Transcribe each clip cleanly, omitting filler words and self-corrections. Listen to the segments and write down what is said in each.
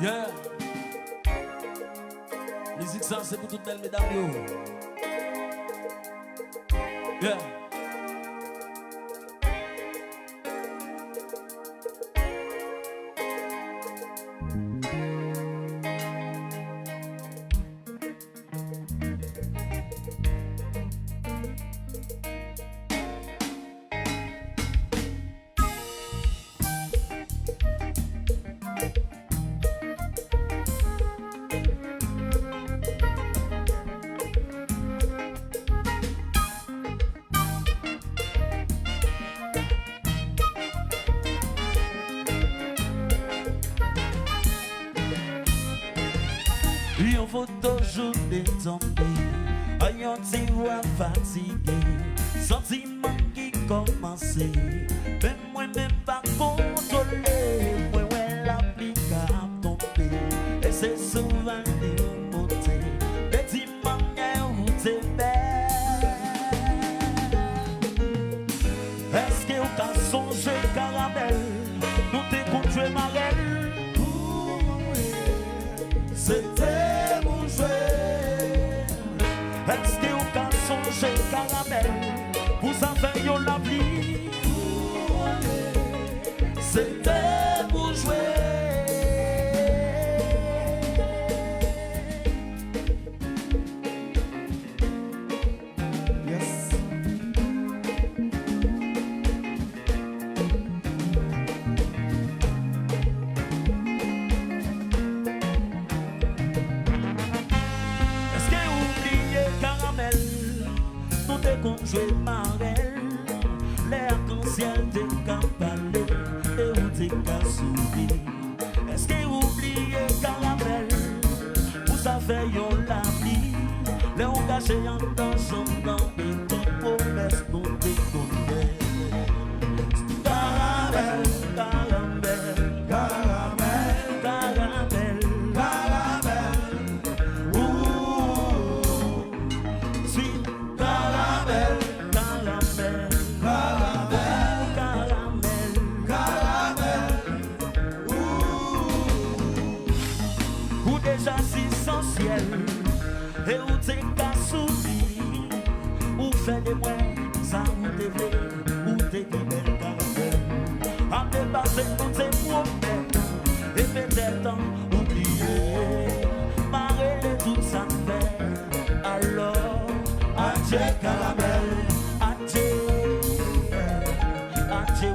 Yeah. Musique ça c'est pour toutes belles mesdames yo. Yeah. Yon photo journée tombée, ayant voix fatigué, sentiment qui commençait, même moi même pas contrôlé, moi ouais l'applique à tomber, et c'est souvent des montées, des petits manières où t'es belle. Est-ce que vous avez songé caramel, nous t'es contre Marelle? C'était mon jouet. Est-ce que vous avez songé caramel? Vous avez eu la vie. C'était mon jouet. Yes. Qu'on jouait Marelle, les arcs-en-ciel des campalés et où t'es qu'à sourire. Est-ce que vous oubliez caramel? Vous savez yon la vie, les on caché en dans son nom et toute promesse nous déconner. Caramel, caramel, caramel, caramel, caramel, ouh, sweet. Caramel, caramel, caramel, caramel, ou déjà si essentiel, et où t'es qu'à sourire, ou fait des moyens, ça ou t'es vrai, ou t'es qui belle caramel, à dépasser toutes tes problèmes, et peut-être en oublier, marrer tout ça fait, alors. Adieu caramel, adieu, adieu,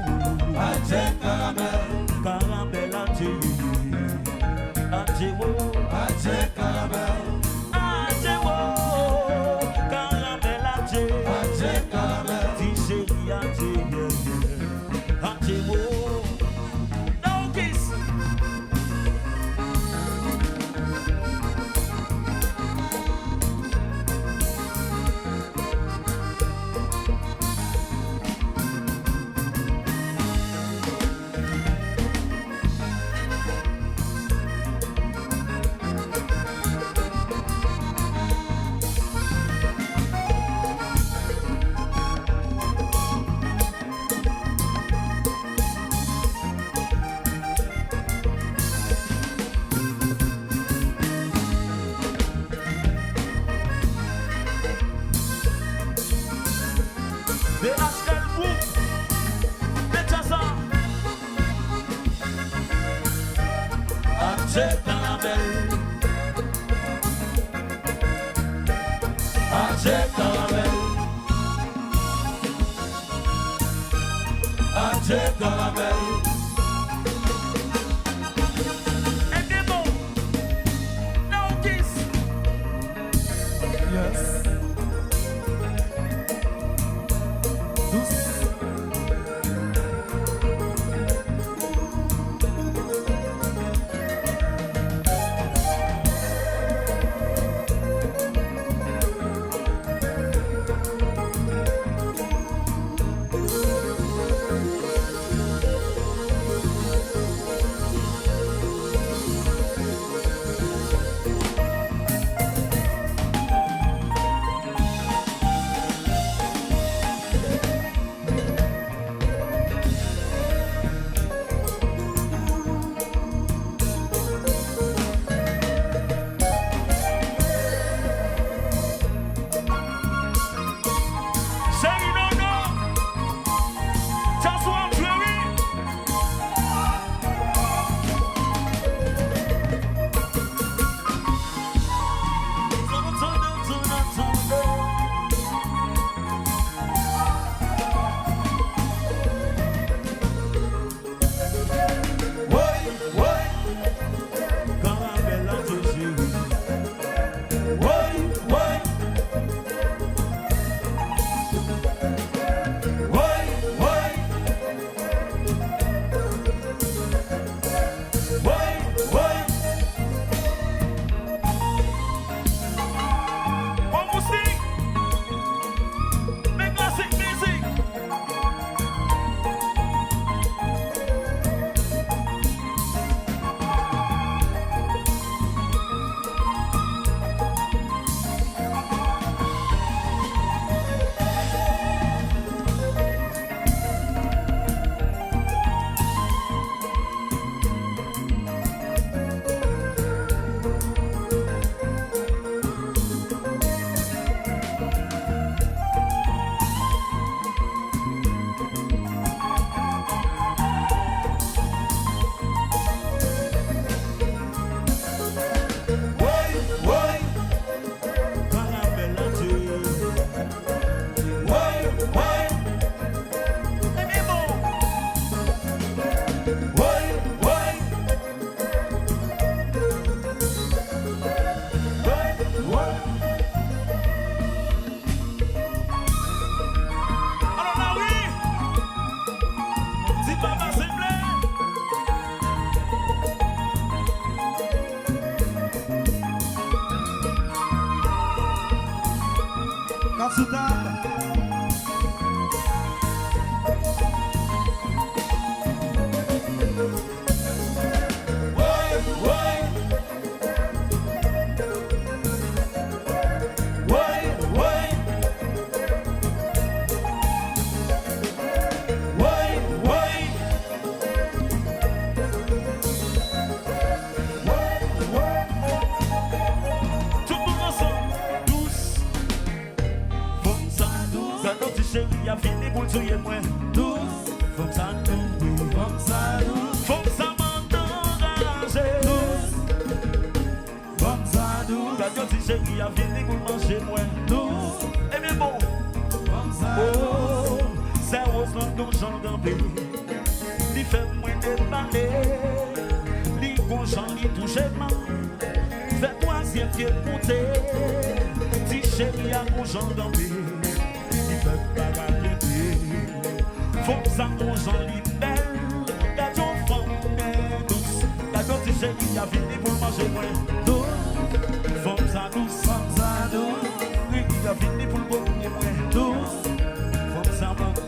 adieu caramel, caramel, adieu, adieu, adieu caramel, adieu, caramel, adieu, adieu caramel, dis chérie, adieu, adieu, no kiss. Adieu caramel, adieu caramel, adieu caramel. And demo, no kiss. Yes. Femme ça m'encourage. Quand je dis chérie, a venu pour manger moi. Eh bien bon. Oh, c'est rose dont j'en gambé. Il fait moins de parler. Il conchant, il touche ma. Fait troisième pied monté. Si chérie a conchant gambé. Il fait pas gagner pied. Faut que ça conchant il belle. Quand ton femme est douce. Quand ton petit chérie a venu pour manger moi. Faut que ça douce. Oui, il a venu pour le bon moi. Douce. Faut que ça monte.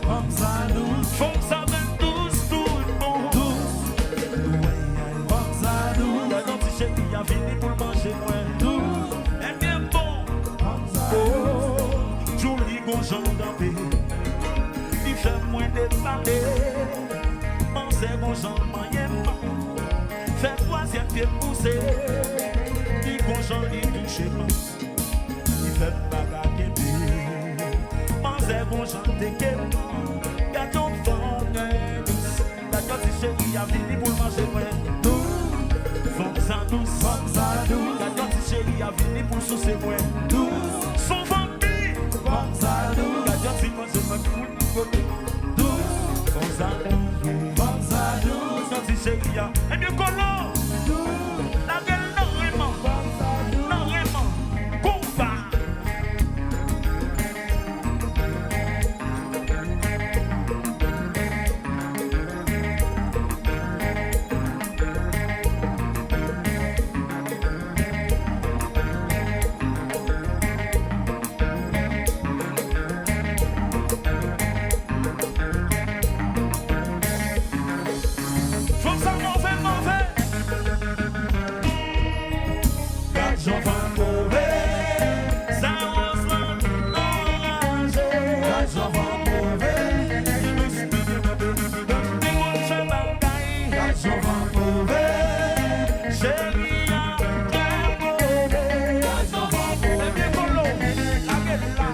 Faut que ça monte douce, tout le monde. Douce. Quand ton petit chérie a venu pour manger moi. Douce. Eh bien bon. Oh, joli gonjon d'ambé. Il fait moins de parler. Pensez gonjon moyen. Fait troisième pied poussé. Il gonjon il touche pas. Il fait bagarre pied. Pensez gonjon t'es quand ton femme est douce. Quand ton petit chéri a venu pour manger moi. Femme ça douce. Quand ton petit chéri a venu pour soucier moi. Son vampire. Quand ton petit mange moi pour côté. Femme ça douce. Quand ton petit chéri a et bien collant. La gueule non vraiment. Non vraiment. Combat. Faut ça mauvais. J'en vais mauvais. Ça rose l'orange. J'en vais mauvais. J'en vais mauvais. Chérie, à très mauvais. J'en vais mauvais. Bien colo. La gueule là.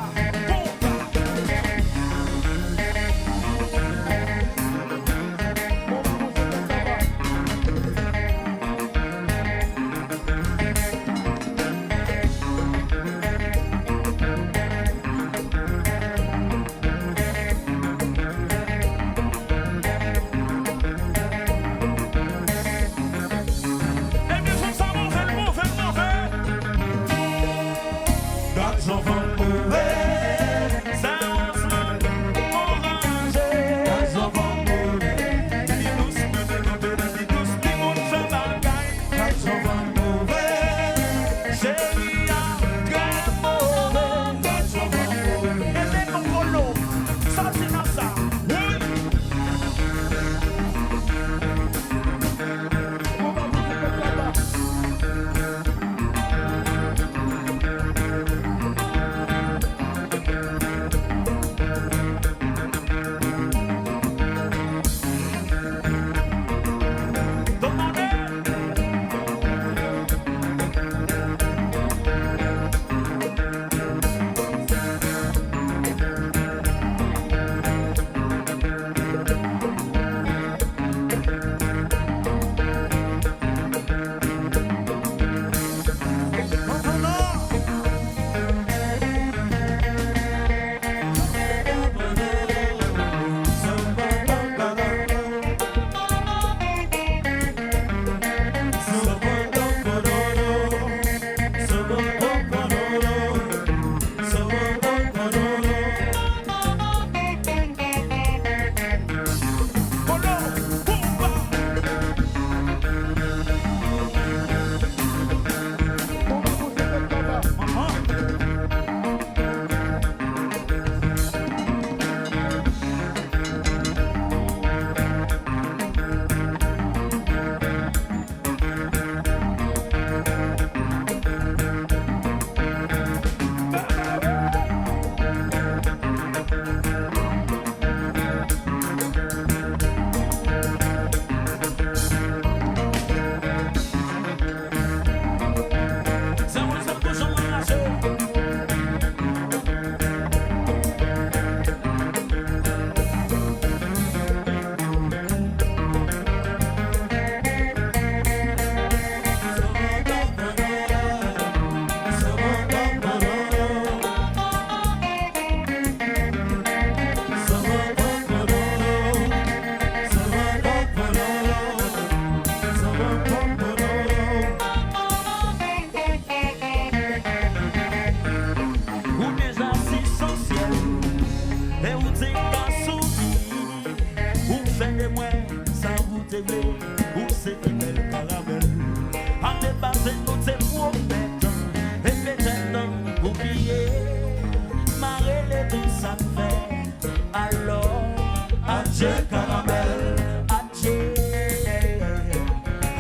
Adje caramel, adje,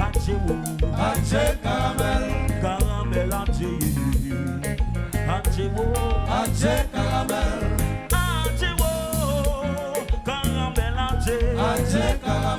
adje wo, Adje caramel, caramel adje, adje wo, adje caramel, adje wo, caramel adje, adje caramel.